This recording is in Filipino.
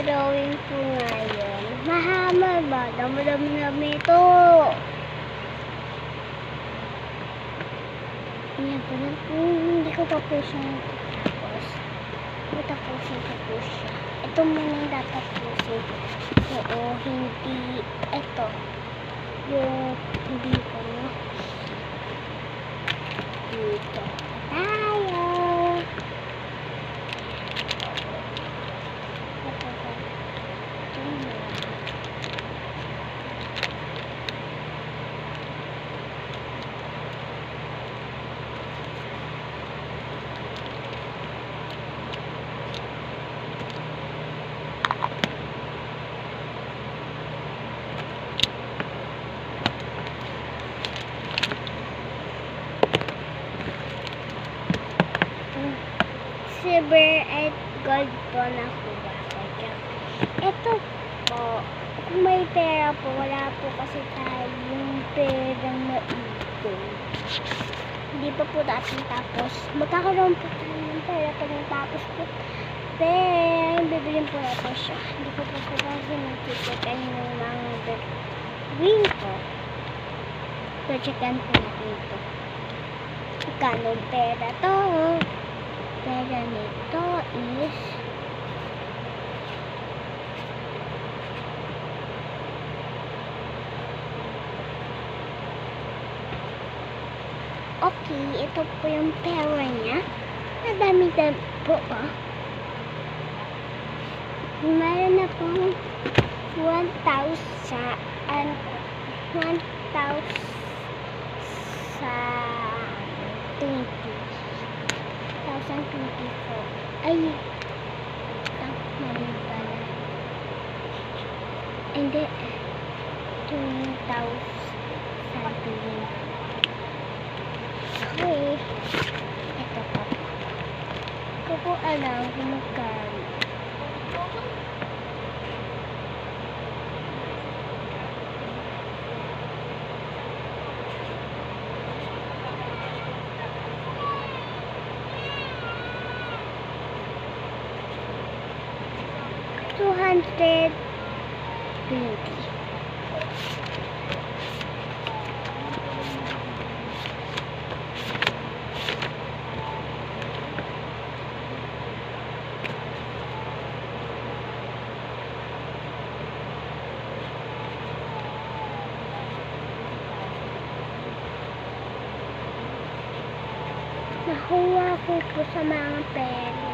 drawing po ngayon. Mahama ba? Dami-dami ito. Yan po na po. Hindi ko pa po siya tapos. Tapusin ko po siya. Ito muna yung tatapusin. Oo, hindi. Ito. Yung hindi ko, no? Dito. Tayo. Silver at gold po na kuha ko. Ito po, kung may pera po, wala po kasi tayong perang naipon. Hindi pa po natin tapos. Magkakaroon po tayo ng pera pag natapos po. Pero, bibilin po natin siya. Hindi ko po kasi nagtitikan yung mga win ko. So, checkan po natin ito. Magkano pera to? Pera nito is okay, ito po yung pera niya. Madami-dami po Meron na po 1,000 sa 2024. Ay, mali pala. Hindi, 20,000 something. Okay. Ito po. Ito po alam kung magkano. $220. Nakuha ko po sa mga pera.